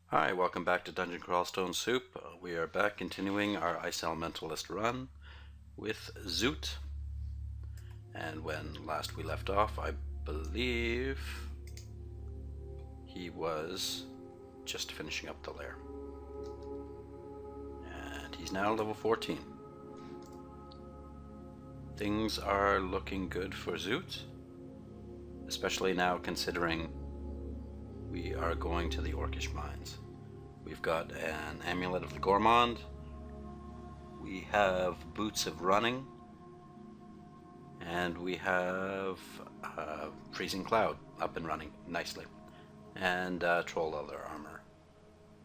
Hi, welcome back to Dungeon Crawlstone Soup. We are back continuing our Ice Elementalist run with Zoot. And when last we left off, I believe he was just finishing up the lair. And he's now level 14. Things are looking good for Zoot, especially now considering we are going to the Orcish mines. We've got an Amulet of the Gourmand. We have Boots of Running. And we have Freezing Cloud up and running nicely. And Troll Leather Armor.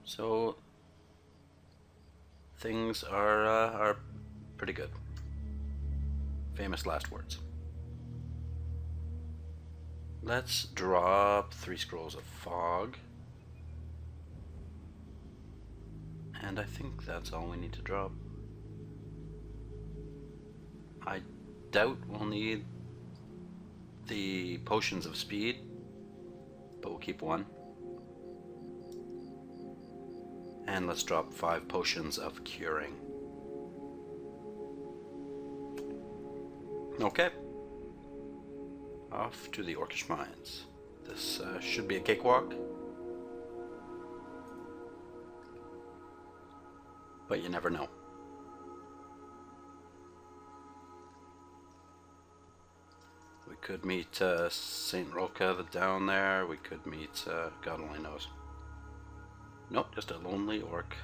So things are pretty good. Famous last words. Let's drop 3 Scrolls of Fog. And I think that's all we need to drop. I doubt we'll need the Potions of Speed, but we'll keep 1. And let's drop 5 Potions of Curing. Okay. Off to the Orcish mines. This should be a cakewalk. But you never know. We could meet St. Roca down there. We could meet, God only knows. Nope, just a lonely orc.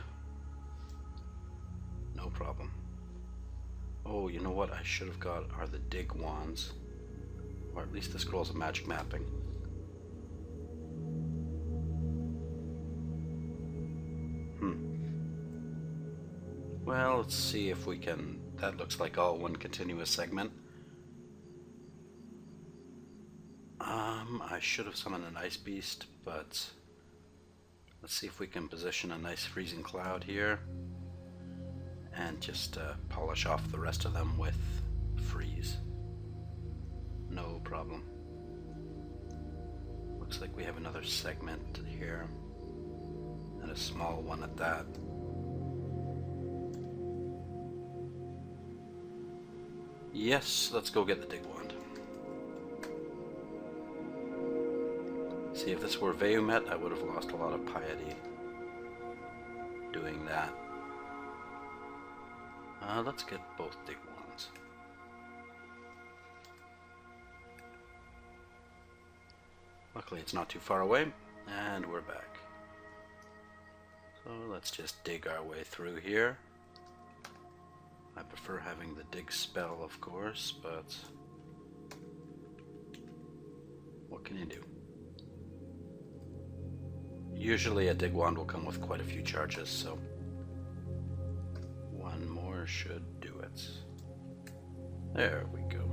No problem. Oh, you know what I should have got are the dig wands. Or at least the scrolls of magic mapping. Well, let's see if we can... That looks like all one continuous segment. I should have summoned an ice beast, but let's see if we can position a nice freezing cloud here and just polish off the rest of them with freeze. No problem. Looks like we have another segment here, and a small one at that. Yes, let's go get the dig wand. See, if this were Veumet, I would have lost a lot of piety doing that. Let's get both dig wands. Luckily it's not too far away, and we're back. So let's just dig our way through here. I prefer having the dig spell, of course, but what can you do? Usually a dig wand will come with quite a few charges, so one more should do it. There we go.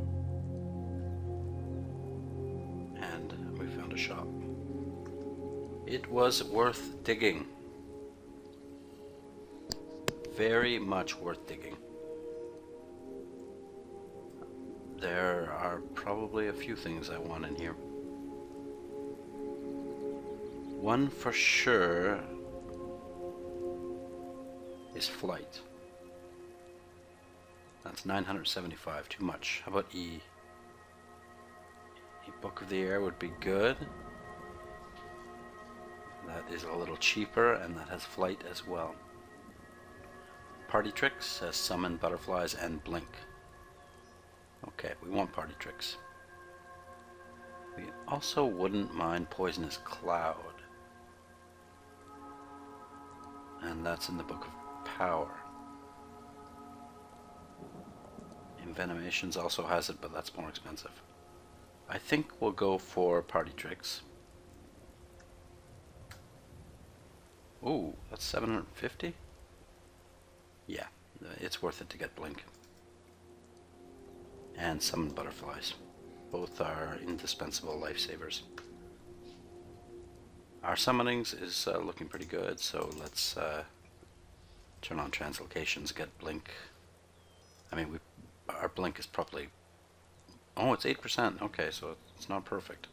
And we found a shop. It was worth digging. Very much worth digging. There are probably a few things I want in here. One for sure is flight. That's 975, too much. How about E? A Book of the Air would be good. That is a little cheaper, and that has flight as well. Party Tricks has Summon Butterflies and Blink. Okay, we want Party Tricks. We also wouldn't mind Poisonous Cloud. And that's in the Book of Power. Envenomations also has it, but that's more expensive. I think we'll go for Party Tricks. Ooh, that's 750? Yeah, it's worth it to get Blink. And Summon Butterflies. Both are indispensable lifesavers. Our summonings is looking pretty good, so let's turn on translocations, get Blink. I mean, our Blink is probably Oh, it's 8%. Okay, so it's not perfect.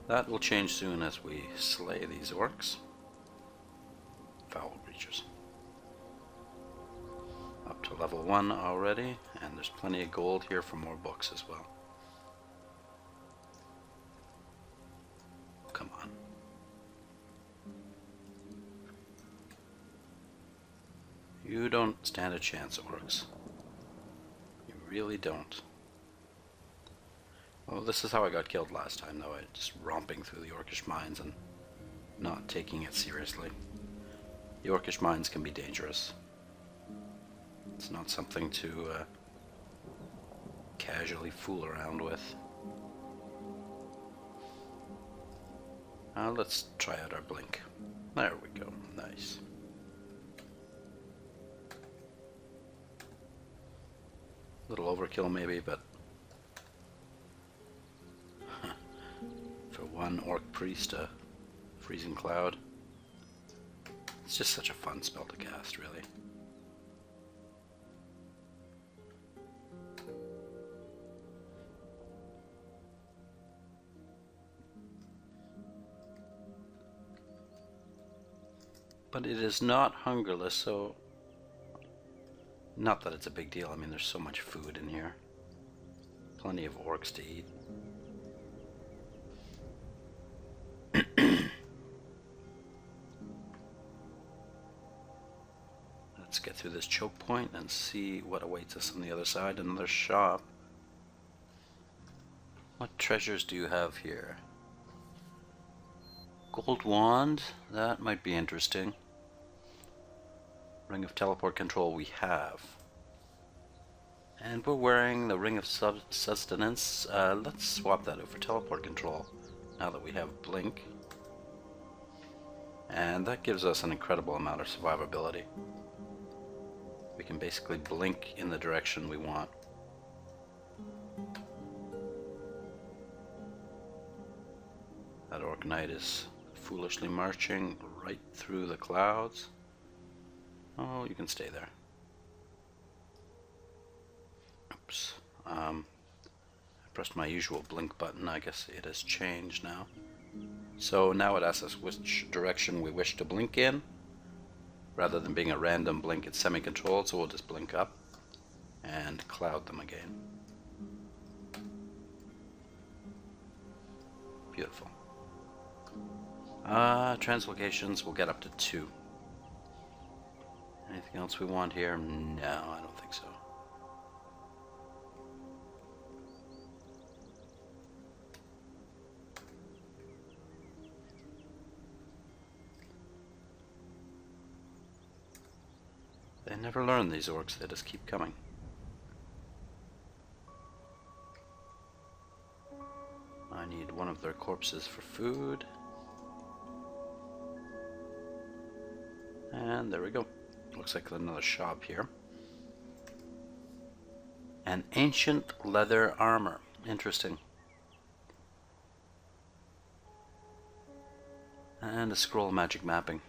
That will change soon as we slay these orcs. Foul creatures. Up to level 1 already, and there's plenty of gold here for more books as well. Come on. You don't stand a chance, orcs. You really don't. Well, this is how I got killed last time, though. I just romping through the orcish mines and not taking it seriously. The orcish mines can be dangerous. It's not something to casually fool around with. Let's try out our blink. There we go. Nice. Little overkill maybe, but for one orc priest, a freezing cloud. It's just such a fun spell to cast, really. But it is not hungerless, so not that it's a big deal. I mean, there's so much food in here. Plenty of orcs to eat. Let's get through this choke point and see what awaits us on the other side. Another shop. What treasures do you have here? Gold wand, that might be interesting. Ring of teleport control we have. And we're wearing the ring of sustenance. Let's swap that out for teleport control now that we have blink. And that gives us an incredible amount of survivability. We can basically blink in the direction we want. That orc knight is foolishly marching right through the clouds. Oh, you can stay there. Oops. I pressed my usual blink button. I guess it has changed now. So now it asks us which direction we wish to blink in. Rather than being a random blink, it's semi-controlled, so we'll just blink up and cloud them again. Beautiful. Translocations, we'll get up to 2. Anything else we want here? No, I don't think so. They never learn, these orcs, they just keep coming. I need one of their corpses for food. And there we go. Looks like another shop here. An ancient leather armor. Interesting. And a scroll of magic mapping.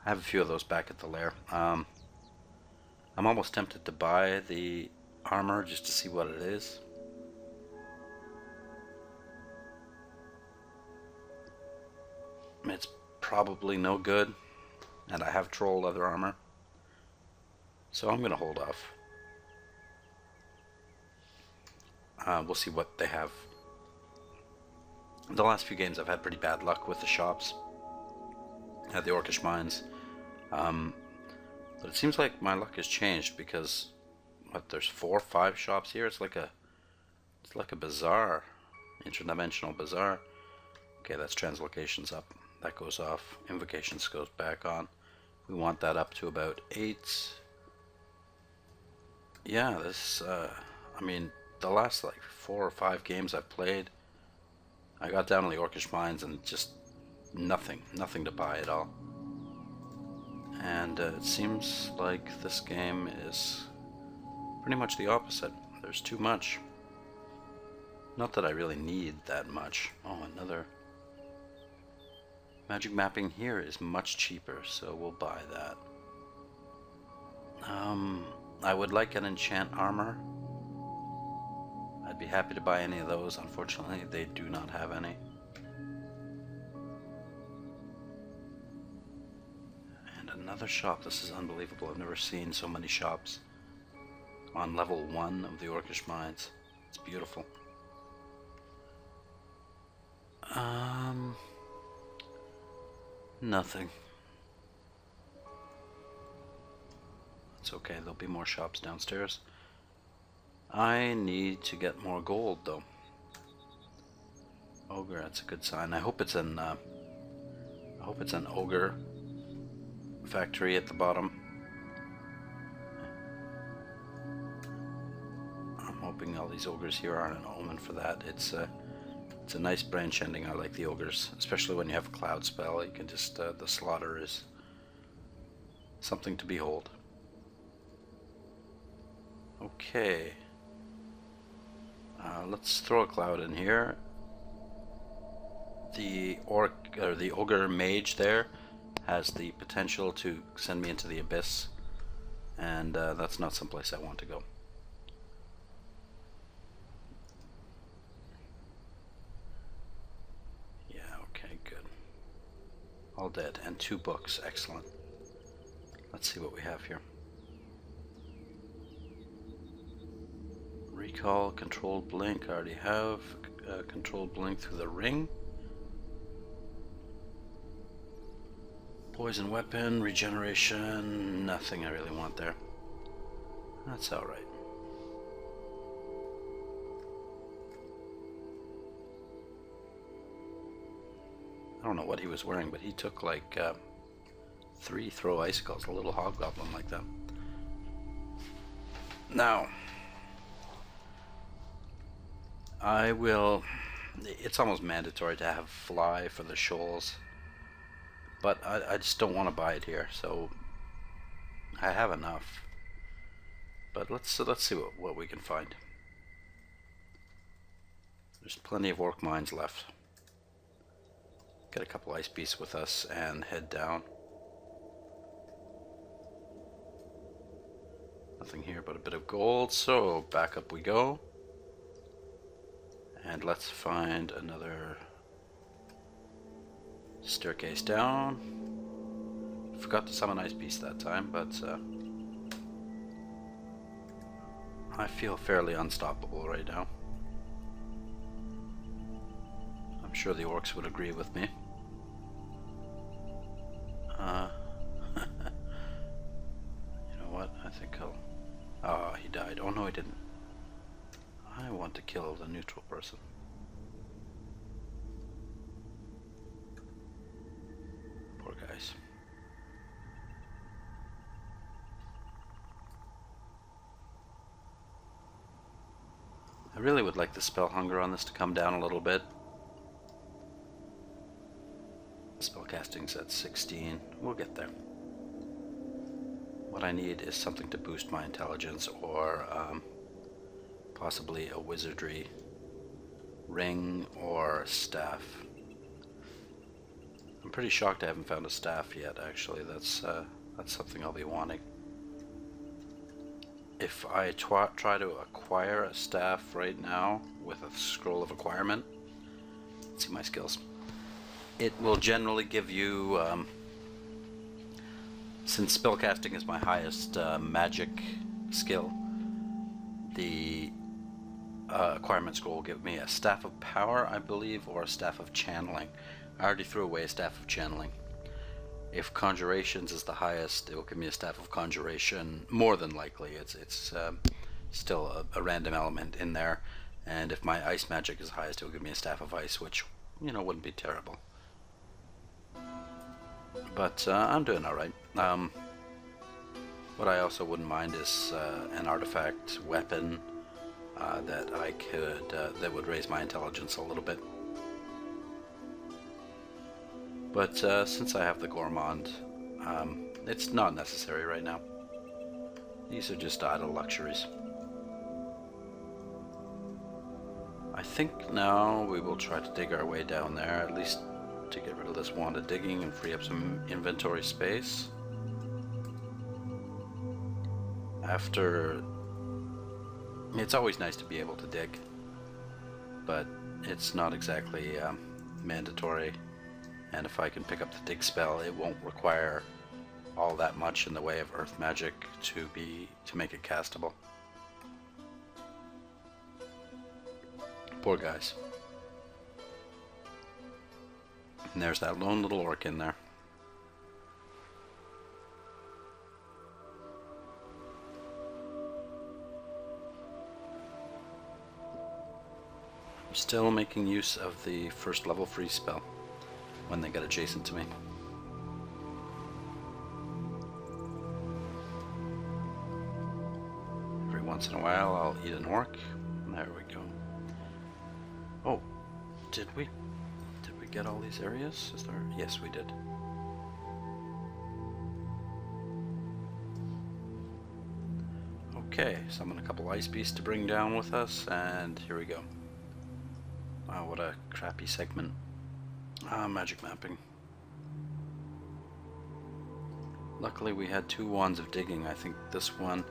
I have a few of those back at the lair. I'm almost tempted to buy the armor just to see what it is. It's probably no good, and I have troll leather armor, so I'm gonna hold off. We'll see what they have. The last few games I've had pretty bad luck with the shops at the Orcish mines, but it seems like my luck has changed because there's 4 or 5 shops here. It's like a bazaar, interdimensional bazaar. Okay, that's translocations up. That goes off. Invocations goes back on. We want that up to about 8. Yeah, this, I mean, the last like 4 or 5 games I've played, I got down to the Orcish mines and just nothing to buy at all. And it seems like this game is pretty much the opposite. There's too much. Not that I really need that much. Oh, another magic mapping here is much cheaper, so we'll buy that. I would like an enchant armor. I'd be happy to buy any of those. Unfortunately, they do not have any. And another shop. This is unbelievable. I've never seen so many shops on level 1 of the Orcish mines. It's beautiful. Nothing. It's okay, there'll be more shops downstairs. I need to get more gold though. Ogre, that's a good sign. I hope it's an ogre factory at the bottom. I'm hoping all these ogres here aren't an omen for that. It's a nice branch ending. I like the ogres, especially when you have a cloud spell. You can just the slaughter is something to behold. Okay, let's throw a cloud in here. The ogre mage there has the potential to send me into the abyss, and that's not someplace I want to go. Yeah, okay, good. All dead, and 2 books, excellent. Let's see what we have here. Recall, controlled blink, I already have. Controlled blink through the ring. Poison weapon, regeneration, nothing I really want there. That's alright. I don't know what he was wearing, but he took like 3 throw icicles, a little hobgoblin like that. Now, I will, it's almost mandatory to have fly for the shoals, but I just don't want to buy it here, so I have enough. But let's see what we can find. There's plenty of orc mines left. Get a couple ice beasts with us and head down. Nothing here but a bit of gold, so back up we go. And let's find another staircase down. Forgot to summon Ice Beast that time, but I feel fairly unstoppable right now. I'm sure the orcs would agree with me. You know what? I think I'll... Oh, he died. Oh no, he didn't. I want to kill the neutral person. Poor guys. I really would like the spell hunger on this to come down a little bit. Spellcasting's at 16. We'll get there. What I need is something to boost my intelligence, or possibly a wizardry ring or staff. I'm pretty shocked I haven't found a staff yet, actually. That's something I'll be wanting. If I try to acquire a staff right now with a scroll of acquirement, let's see my skills. It will generally give you, since spellcasting is my highest magic skill, the acquirement scroll will give me a staff of power, I believe, or a staff of channeling. I already threw away a staff of channeling. If conjurations is the highest, it will give me a staff of conjuration. More than likely, it's still a random element in there. And if my ice magic is highest, it will give me a staff of ice, which, you know, wouldn't be terrible. But I'm doing all right. What I also wouldn't mind is an artifact weapon that I could that would raise my intelligence a little bit. But since I have the Gourmand, it's not necessary right now. These are just idle luxuries. I think now we will try to dig our way down there, at least to get rid of this wand of digging and free up some inventory space. after... It's always nice to be able to dig, but it's not exactly mandatory, and if I can pick up the dig spell, it won't require all that much in the way of earth magic to make it castable. Poor guys. And there's that lone little orc in there. I'm still making use of the first level freeze spell when they get adjacent to me. Every once in a while I'll eat an orc. There we go. Oh, did we get all these areas? Is there? Yes, we did. Okay, summon a couple ice beasts to bring down with us, and here we go. Wow, what a crappy segment. Magic mapping. Luckily we had 2 wands of digging. I think this one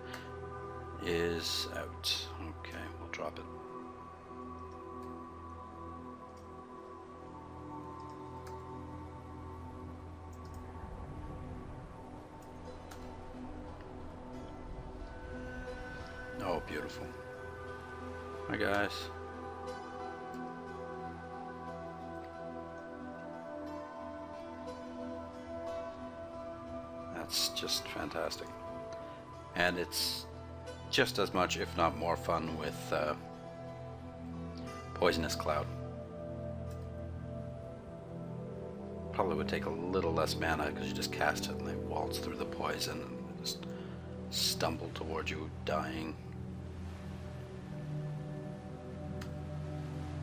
is out. Okay, we'll drop it. Oh, beautiful. Hi guys. That's just fantastic. And it's just as much, if not more fun with Poisonous Cloud. Probably would take a little less mana because you just cast it and they waltz through the poison and just stumble towards you, dying.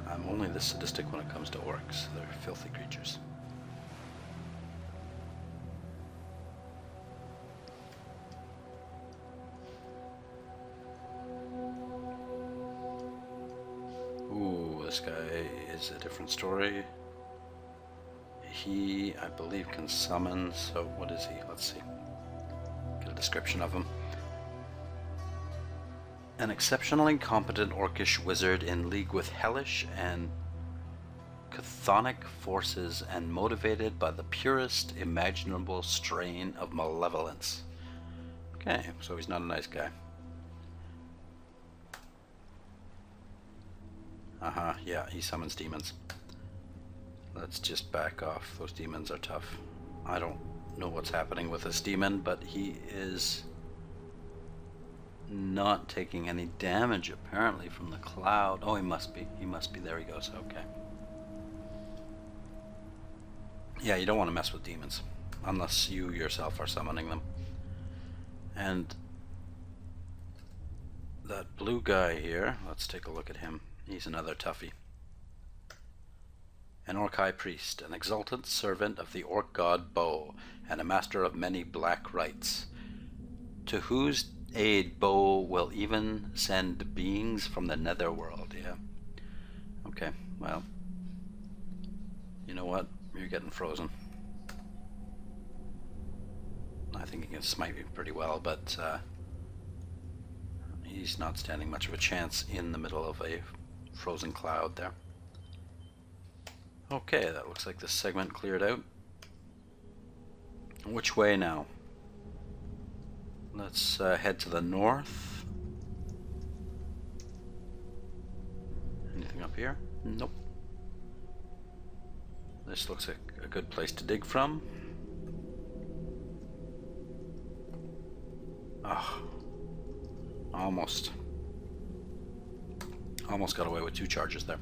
I'm only this sadistic when it comes to orcs. They're filthy creatures. Ooh, this guy is a different story. He, I believe, can summon, so what is he? Let's see. Get a description of him. An exceptionally competent orcish wizard in league with hellish and chthonic forces and motivated by the purest imaginable strain of malevolence. Okay, so he's not a nice guy. Yeah, he summons demons. Let's just back off. Those demons are tough. I don't know what's happening with this demon, but he is not taking any damage apparently from the cloud. Oh, he must be. He must be. There he goes. Okay. Yeah, you don't want to mess with demons unless you yourself are summoning them. And that blue guy here, let's take a look at him. He's another toughie. An orc high priest, an exultant servant of the orc god Bo, and a master of many black rites, to whose aid Bo will even send beings from the netherworld. Yeah. Okay, well, you know what? You're getting frozen. I think he can smite me pretty well, but he's not standing much of a chance in the middle of a frozen cloud there. Okay, that looks like this segment cleared out. Which way now? Let's head to the north. Anything up here? Nope. This looks like a good place to dig from. Oh, almost got away with 2 charges there.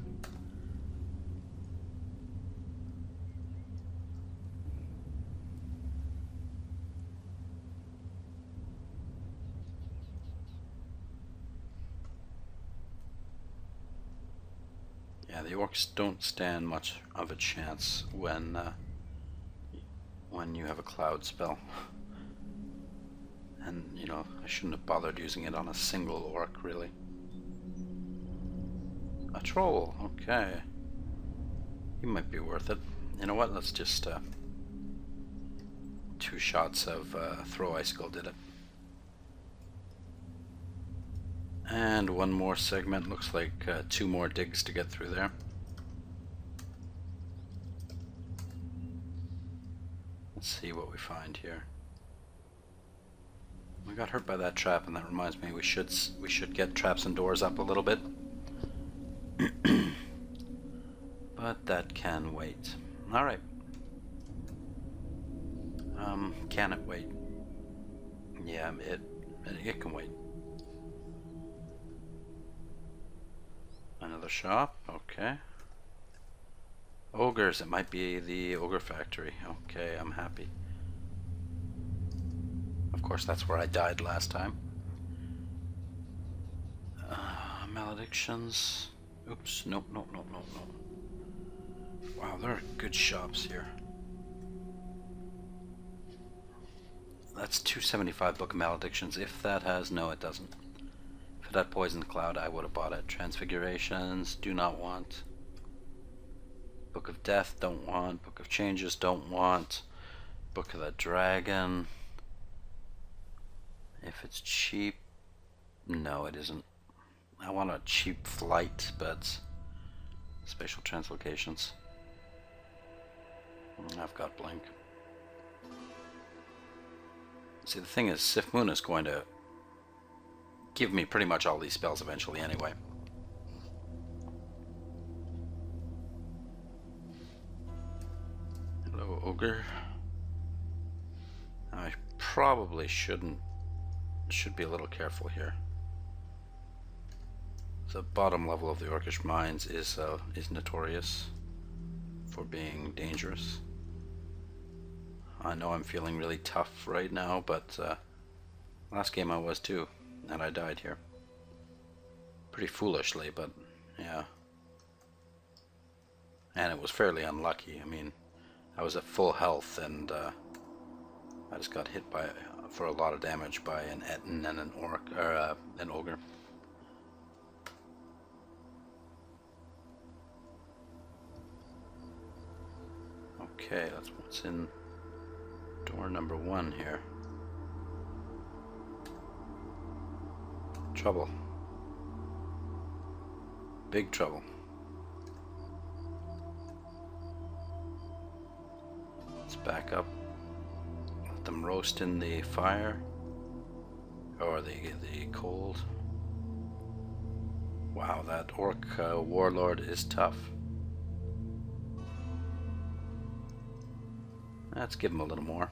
Yeah, the orcs don't stand much of a chance when you have a cloud spell. And, you know, I shouldn't have bothered using it on a single orc, really. A troll, okay. He might be worth it. You know what, let's just 2 shots of throw icicle did it. And one more segment, looks like 2 more digs to get through there. Let's see what we find here. We got hurt by that trap, and that reminds me we should get traps and doors up a little bit. But that can wait. Alright. Can it wait? Yeah, it can wait. Another shop, okay. Ogres, it might be the ogre factory. Okay, I'm happy. Of course, that's where I died last time. Maledictions. Oops, nope. Wow, there are good shops here. That's 275 Book of Maledictions. If that has, no it doesn't. If it had Poison Cloud, I would have bought it. Transfigurations, do not want. Book of Death, don't want. Book of Changes, don't want. Book of the Dragon. If it's cheap, no it isn't. I want a cheap flight, but spatial translocations. I've got Blink. See, the thing is, Sif Moon is going to give me pretty much all these spells eventually anyway. Hello, Ogre. I probably should be a little careful here. The bottom level of the Orcish mines is notorious for being dangerous. I know I'm feeling really tough right now, but last game I was too, and I died here. Pretty foolishly, but yeah. And it was fairly unlucky. I mean, I was at full health, and I just got hit by for a lot of damage by an Etten and an orc, or an ogre. Okay, that's what's in door number 1 here. Trouble. Big trouble. Let's back up. Let them roast in the fire. Or the cold. Wow, that orc warlord is tough. Let's give him a little more.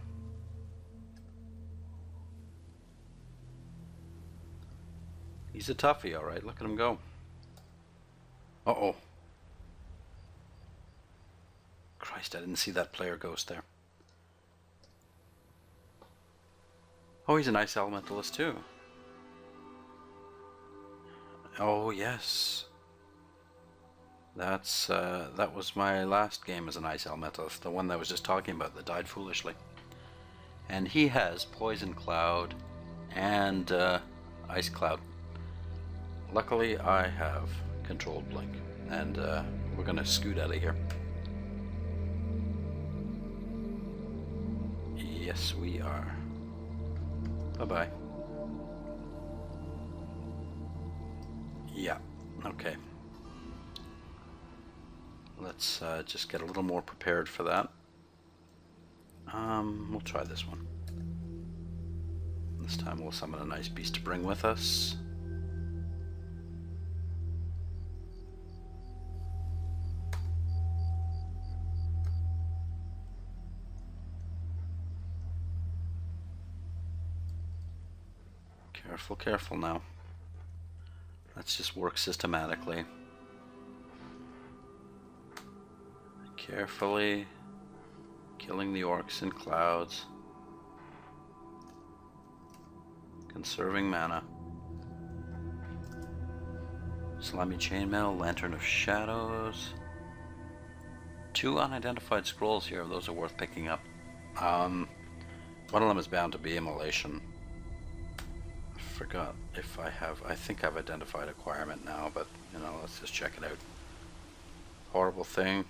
He's a toughie, alright. Look at him go. Uh-oh. Christ, I didn't see that player ghost there. Oh, he's a nice elementalist too. Oh, yes. That was my last game as an ice elementalist, the one that I was just talking about that died foolishly. And he has Poison Cloud and Ice Cloud. Luckily, I have Controlled Blink, and we're gonna scoot out of here. Yes, we are. Bye-bye. Yeah, okay. Let's just get a little more prepared for that. We'll try this one. This time we'll summon a nice beast to bring with us. Careful, careful now. Let's just work systematically. Carefully killing the orcs in clouds. Conserving mana. Slimy Chainmail, Lantern of Shadows. 2 unidentified scrolls here, those are worth picking up. One of them is bound to be Immolation. I forgot if I think I've identified Acquirement now, but you know, let's just check it out. Horrible Thing.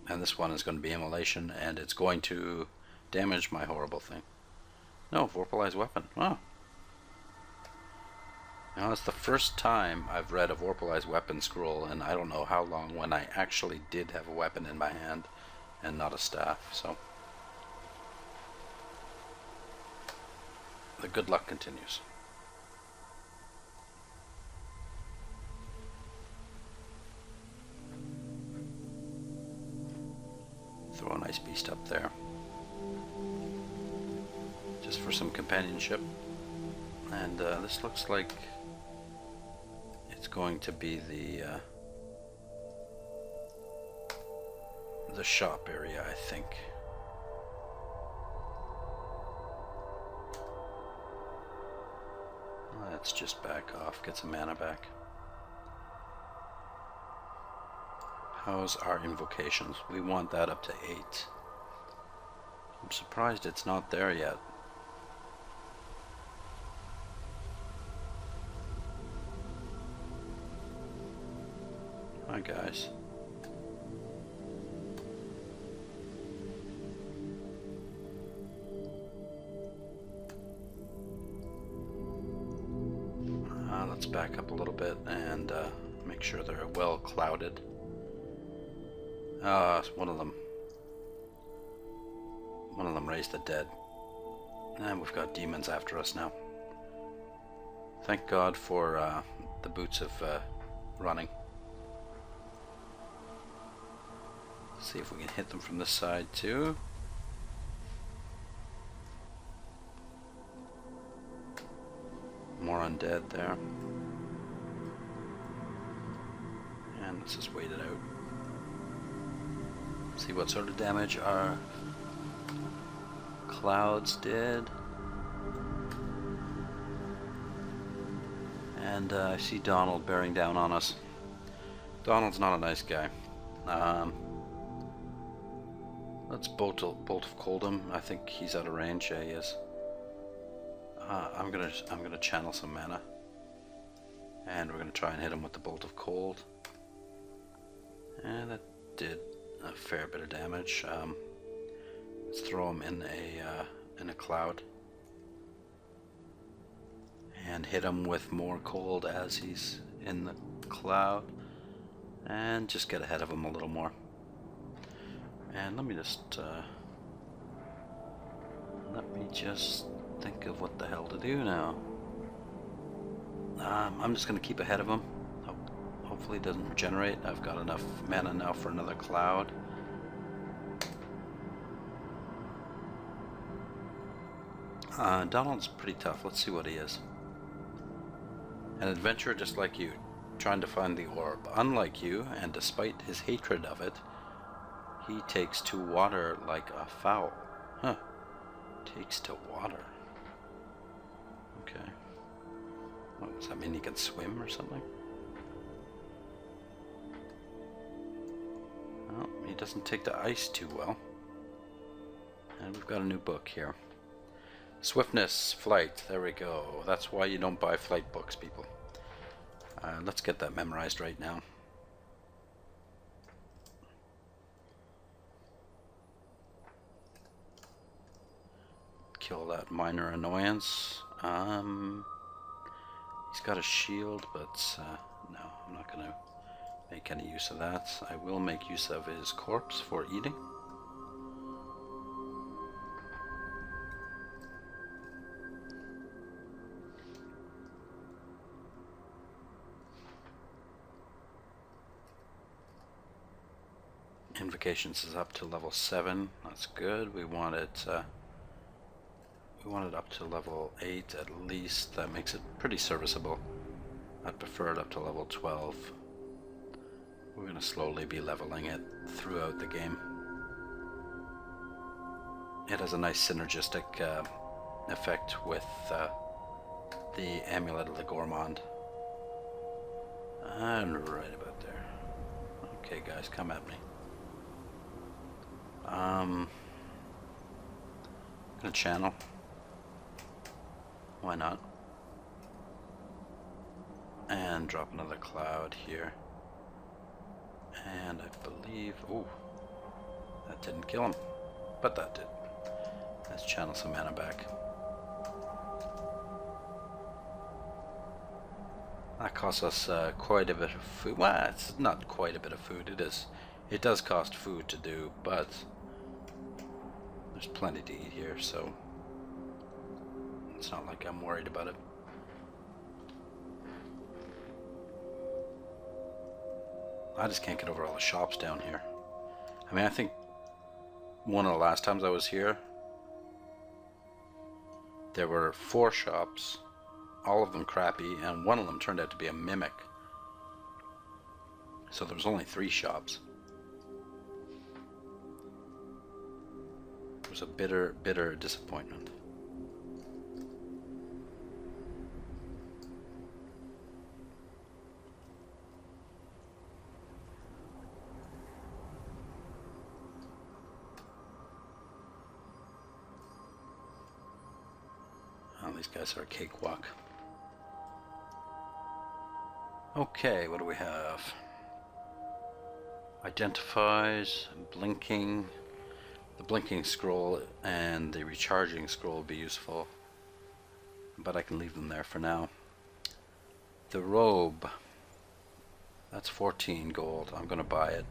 And this one is going to be Immolation, and it's going to damage my Horrible Thing. No, Vorpalized Weapon. Oh. Now, it's the first time I've read a Vorpalized weapon scroll, and I don't know how long, when I actually did have a weapon in my hand and not a staff, so the good luck continues. Throw a nice beast up there, just for some companionship. And this looks like it's going to be the shop area, I think. Let's just back off, get some mana back. How's our invocations? We want that up to 8. I'm surprised it's not there yet. Hi guys. Let's back up a little bit and make sure they're well clouded. One of them raised the dead. And we've got demons after us now. Thank God for the boots of running. See if we can hit them from this side too. More undead there. And let's just wait it out. See what sort of damage our clouds did. And I see Donald bearing down on us. Donald's not a nice guy. Let's bolt of cold him. I think he's out of range. Yeah, he is. I'm gonna channel some mana, and we're gonna try and hit him with the bolt of cold. And that did a fair bit of damage. Let's throw him in a cloud and hit him with more cold as he's in the cloud, and just get ahead of him a little more. And let me just think of what the hell to do now. I'm just gonna keep ahead of him. Hopefully it doesn't regenerate. I've got enough mana now for another cloud. Donald's pretty tough. Let's see what he is. An adventurer just like you, trying to find the orb. Unlike you, and despite his hatred of it, he takes to water like a fowl. Huh. Takes to water. Okay. What, does that mean he can swim or something? Well, he doesn't take to ice too well. And we've got a new book here. Swiftness, flight. There we go. That's why you don't buy flight books, people. Let's get that memorized right now. Kill that minor annoyance. He's got a shield, but no, I'm not going to make any use of that. I will make use of his corpse for eating. Invocations is up to level 7. That's good. We want it up to level 8 at least. That makes it pretty serviceable. I'd prefer it up to level 12. We're going to slowly be leveling it throughout the game. It has a nice synergistic effect with the Amulet of the Gourmand. And right about there. Okay guys, come at me. I'm gonna channel. Why not? And drop another cloud here. And I believe, ooh, that didn't kill him, but that did. Let's channel some mana back. That costs us quite a bit of food. Well, it's not quite a bit of food. It is. It does cost food to do, but there's plenty to eat here, so it's not like I'm worried about it. I just can't get over all the shops down here. I mean, I think one of the last times I was here, there were 4 shops, all of them crappy, and one of them turned out to be a mimic. So there was only 3 shops. It was a bitter, bitter disappointment. Oh, these guys are a cakewalk. Okay, what do we have? Identifies, blinking. The blinking scroll and the recharging scroll will be useful, but I can leave them there for now. The robe, that's 14 gold. I'm going to buy it.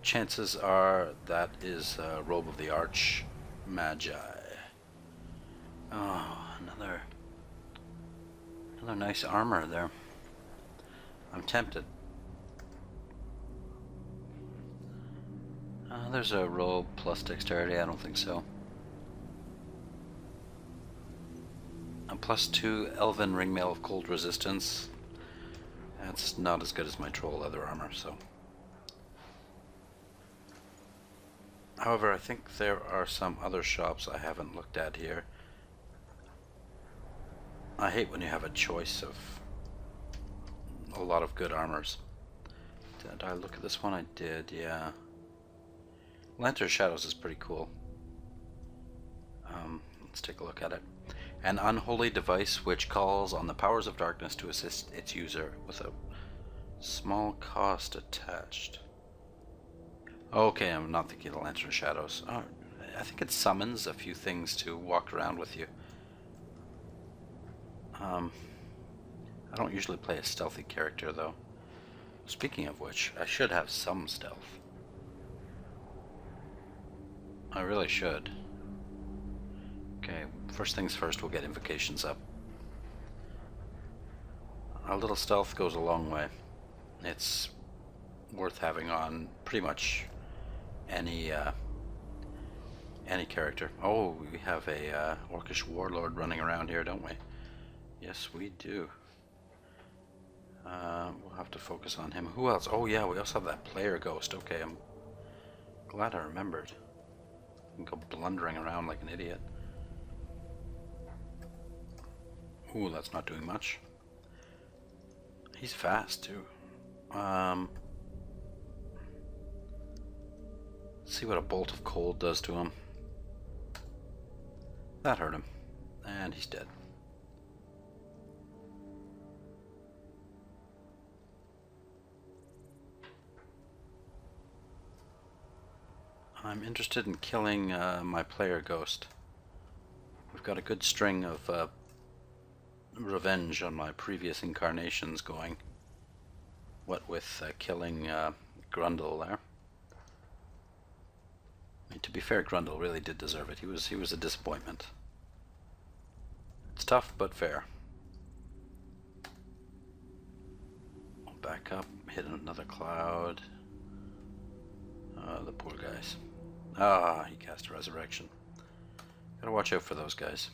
Chances are that is a robe of the arch magi. Oh, another nice armor there. I'm tempted. There's a robe plus dexterity. I don't think so. A +2 elven ringmail of cold resistance. That's not as good as my troll leather armor, so. However, I think there are some other shops I haven't looked at here. I hate when you have a choice of a lot of good armors. Did I look at this one? I did, yeah. Lantern Shadows is pretty cool. Let's take a look at it. An unholy device which calls on the powers of darkness to assist its user with a small cost attached. Okay, I'm not thinking of the Lantern Shadows. Oh, I think it summons a few things to walk around with you. I don't usually play a stealthy character, though. Speaking of which, I should have some stealth. I really should. Okay, first things first, we'll get invocations up. A little stealth goes a long way. It's worth having on pretty much any character. Oh, we have a orcish warlord running around here, don't we? Yes, we do. We'll have to focus on him. Who else? Oh yeah, we also have that player ghost. Okay, I'm glad I remembered. I can go blundering around like an idiot. Ooh, that's not doing much. He's fast too. Let's see what a bolt of cold does to him. That hurt him. And he's dead. I'm interested in killing my player ghost. We've got a good string of revenge on my previous incarnations going. What with killing Grundle there. I mean, to be fair, Grundle really did deserve it. He was a disappointment. It's tough but fair. I'll back up, hit another cloud. The poor guys. Ah, he cast a resurrection. Gotta watch out for those guys.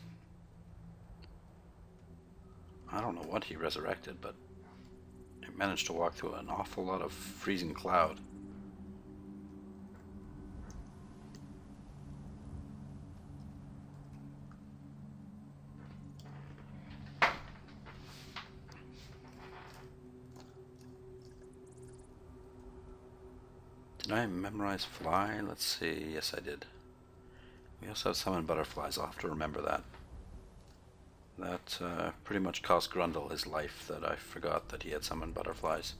I don't know what he resurrected, but he managed to walk through an awful lot of freezing cloud. Did I memorize fly? Let's see. Yes, I did. We also have summon butterflies. I'll have to remember that. That pretty much cost Grundle his life, that I forgot that he had summoned butterflies.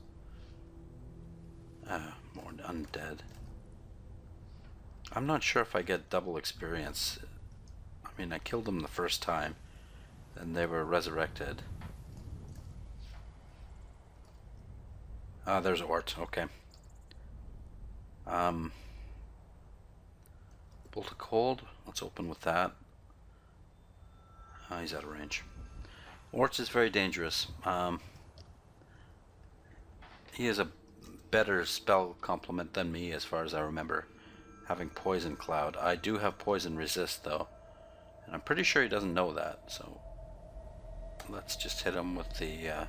More undead. I'm not sure if I get double experience. I mean, I killed them the first time, and they were resurrected. There's Ort, okay. Bolt of Cold, let's open with that. He's out of range. Orcs is very dangerous. He is a better spell complement than me as far as I remember, having Poison Cloud. I do have Poison Resist though, and I'm pretty sure he doesn't know that, so let's just hit him with the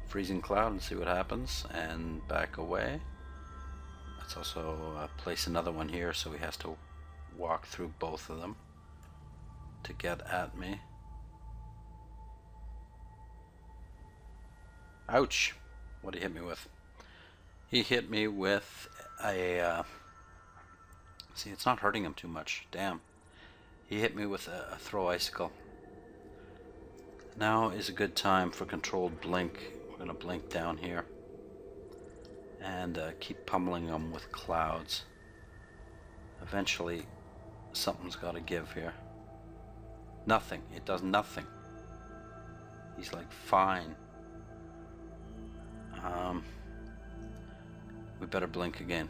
Freezing Cloud and see what happens, and back away. Let's also place another one here so he has to walk through both of them to get at me. Ouch! What did he hit me with? He hit me with a... see, it's not hurting him too much. Damn. He hit me with a Throw Icicle. Now is a good time for controlled blink. We're going to blink down here. And keep pummeling him with clouds. Eventually, something's got to give here. Nothing. It does nothing. He's like, fine. We better blink again.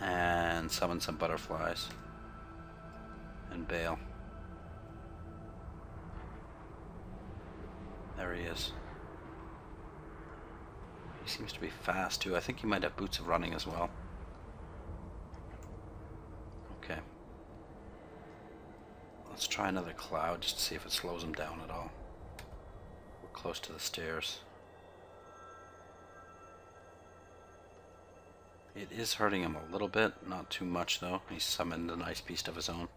And summon some butterflies. And bail. There he is. He seems to be fast too. I think he might have boots of running as well. Okay. Let's try another cloud just to see if it slows him down at all. We're close to the stairs. It is hurting him a little bit, not too much though. He's summoned an ice beast of his own.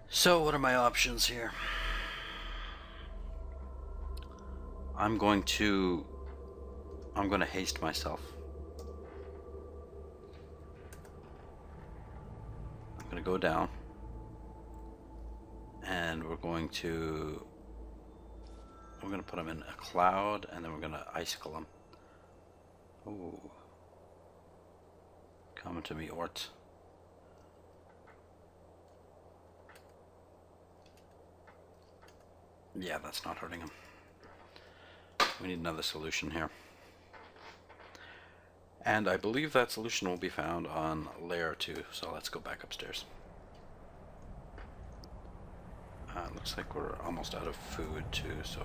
So what are my options here? I'm going to haste myself. I'm going to go down. And we're going to put him in a cloud, and then we're going to icicle him. Ooh. Come to me, Ort. Yeah, that's not hurting him. We need another solution here. And I believe that solution will be found on layer 2, so let's go back upstairs. Looks like we're almost out of food too, so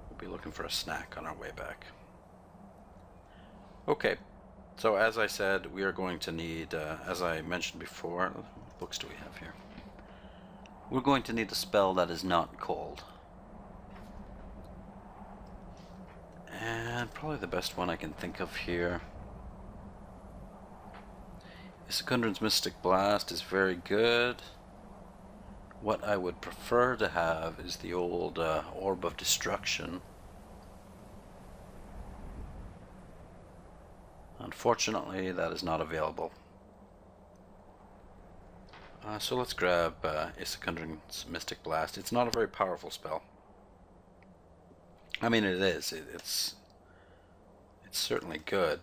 we'll be looking for a snack on our way back. Okay, so as I said, we are going to need, as I mentioned before, what books do we have here? We're going to need a spell that is not cold. And probably the best one I can think of here. Secundran's Mystic Blast is very good. What I would prefer to have is the old Orb of Destruction. Unfortunately, that is not available. So let's grab Secundran's Mystic Blast. It's not a very powerful spell. I mean, it is. It's certainly good.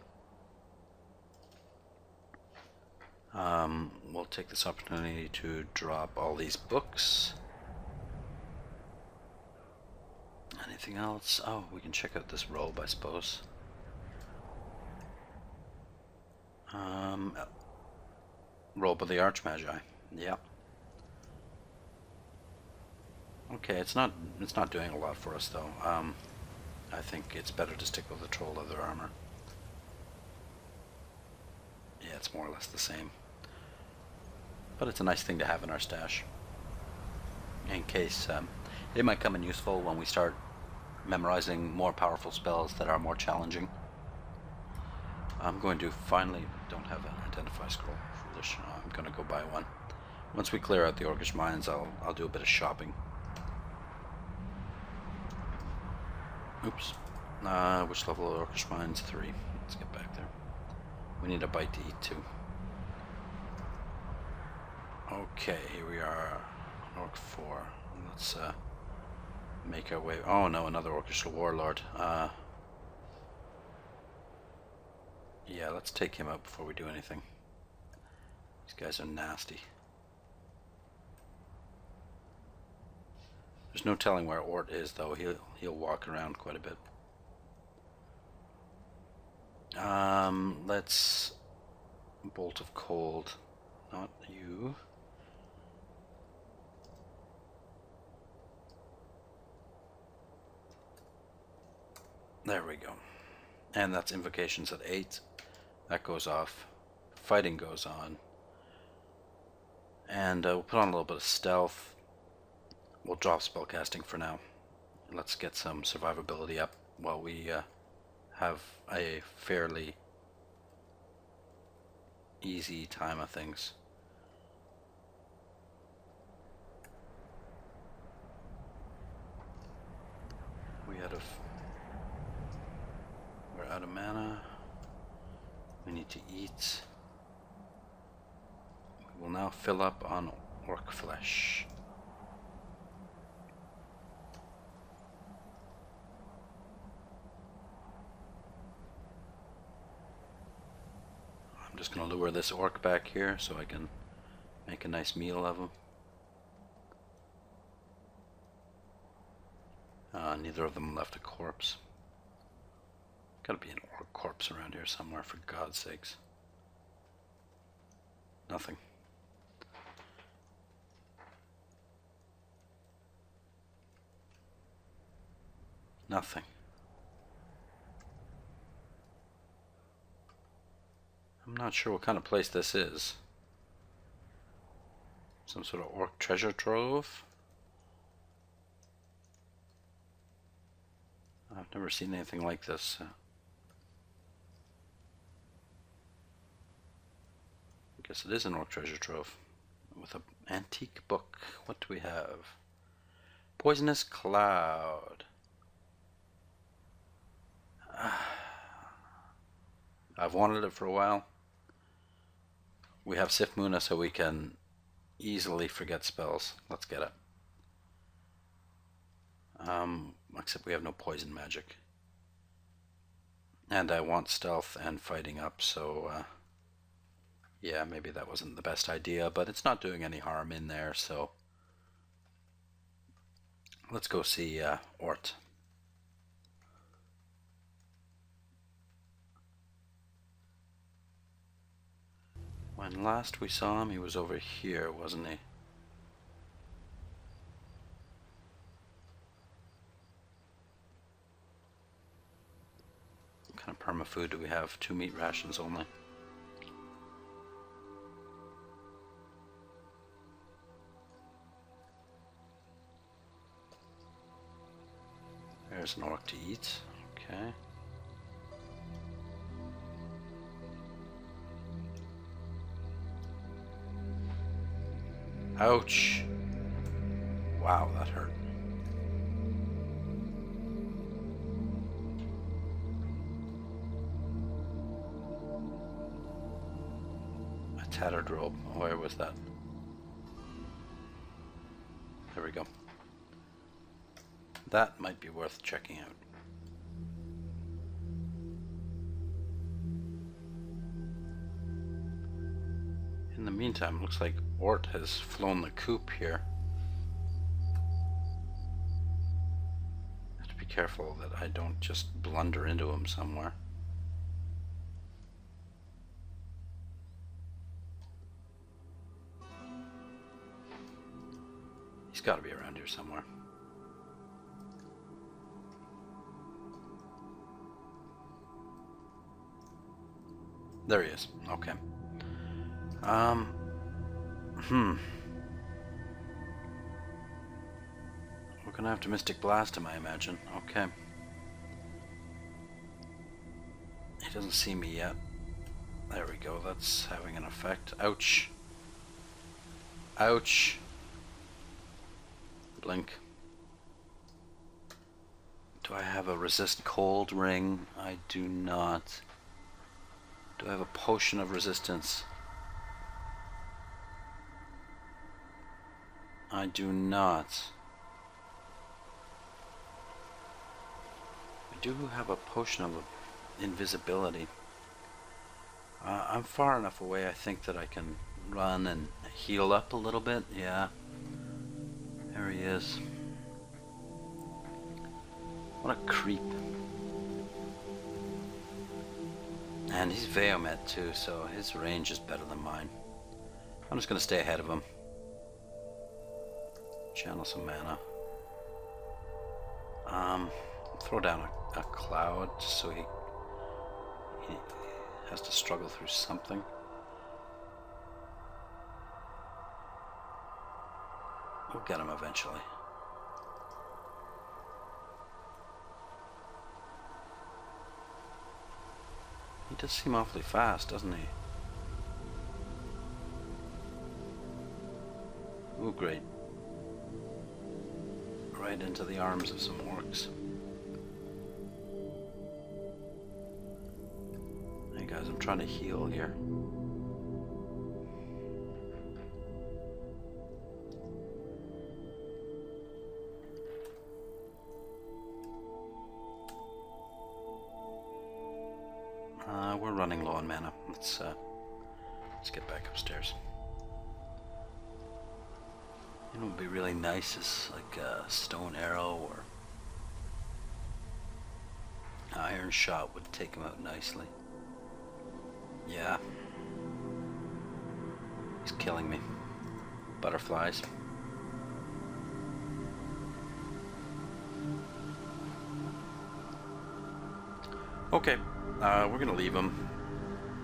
We'll take this opportunity to drop all these books. Anything else? Oh, we can check out this robe, I suppose. Robe of the Archmagi. Yeah. Okay, it's not doing a lot for us though. I think it's better to stick with the troll leather armor. Yeah, it's more or less the same. But it's a nice thing to have in our stash. In case it might come in useful when we start memorizing more powerful spells that are more challenging. I'm going to finally, don't have an identify scroll. Foolish. I'm going to go buy one. Once we clear out the Orcish mines, I'll do a bit of shopping. Oops. Which level of Orcish mines? 3. Let's get back there. We need a bite to eat too. Okay, here we are on Orc 4. Let's make our way. Oh no, another Orcish warlord. Yeah, let's take him out before we do anything. These guys are nasty. There's no telling where Ort is, though. He'll walk around quite a bit. Let's bolt of cold. Not you. There we go. And that's invocations at 8. That goes off. Fighting goes on. And we'll put on a little bit of stealth. We'll drop spellcasting for now. Let's get some survivability up while we have a fairly easy time of things. We're out of mana. We need to eat. We will now fill up on orc flesh. I'm just going to lure this orc back here so I can make a nice meal of him. Neither of them left a corpse. Gotta be an orc corpse around here somewhere, for God's sakes. Nothing. Nothing. I'm not sure what kind of place this is. Some sort of orc treasure trove? I've never seen anything like this. I guess it is an orc treasure trove. With an antique book. What do we have? Poisonous Cloud. I've wanted it for a while. We have Sif Muna, so we can easily forget spells. Let's get it. Except we have no poison magic. And I want stealth and fighting up, so yeah, maybe that wasn't the best idea, but it's not doing any harm in there, so let's go see Ort. When last we saw him, he was over here, wasn't he? What kind of perma-food do we have? 2 meat rations only. There's an orc to eat. Okay. Ouch. Wow, that hurt. A tattered robe. Where was that? There we go. That might be worth checking out. In the meantime, it looks like Ort has flown the coop here. I have to be careful that I don't just blunder into him somewhere. He's got to be around here somewhere. There he is. Okay. We're gonna have to Mystic Blast him, I imagine. Okay. He doesn't see me yet. There we go. That's having an effect. Ouch. Ouch. Blink. Do I have a resist cold ring? I do not. Do I have a potion of resistance? I do not. I do have a potion of invisibility. I'm far enough away, I think, that I can run and heal up a little bit. Yeah. There he is. What a creep. And he's Veomet too, so his range is better than mine. I'm just going to stay ahead of him. Channel some mana. Throw down a cloud so he has to struggle through something. We'll get him eventually. He does seem awfully fast, doesn't he? Ooh, great. Right into the arms of some orcs. Hey guys, I'm trying to heal here. We're running low on mana. Let's get back upstairs. You know what would be really nice is like a stone arrow or iron shot would take him out nicely. Yeah. He's killing me. Butterflies. Okay, we're gonna leave him.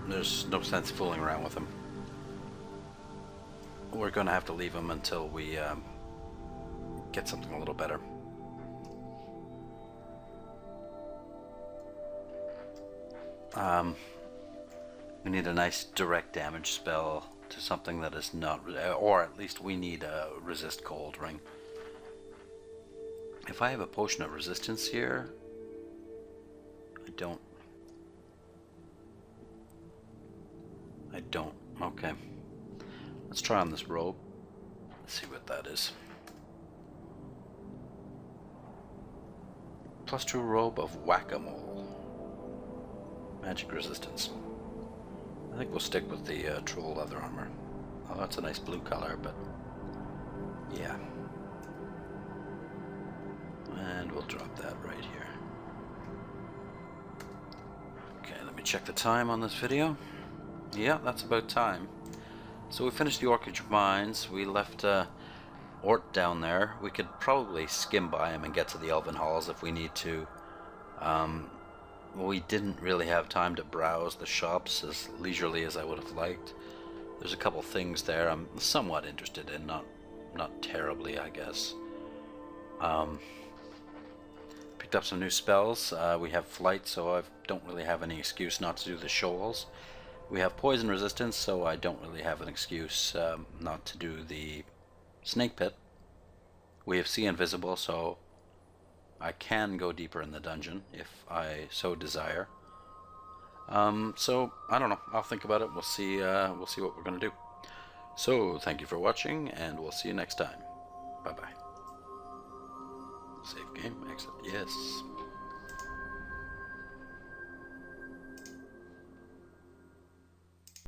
There's no sense fooling around with him. We're gonna have to leave him until we get something a little better. We need a nice direct damage spell to something that is not, or at least we need a resist cold ring. If I have a potion of resistance here, I don't. Okay. Let's try on this robe. Let's see what that is. +2 robe of whack-a-mole. Magic resistance. I think we'll stick with the troll leather armor. Oh, that's a nice blue color, but yeah. And we'll drop that right here. Okay, let me check the time on this video. Yeah, that's about time. So we finished the Orcish mines. We left Ort down there. We could probably skim by him and get to the Elven Halls if we need to. We didn't really have time to browse the shops as leisurely as I would have liked. There's a couple things there I'm somewhat interested in, not terribly, I guess. Picked up some new spells. We have flight, so I don't really have any excuse not to do the shoals. We have poison resistance, so I don't really have an excuse not to do the snake pit. We have see invisible, so I can go deeper in the dungeon if I so desire. So I don't know. I'll think about it. We'll see what we're gonna do. So thank you for watching, and we'll see you next time. Bye bye. Save game. Exit. Yes.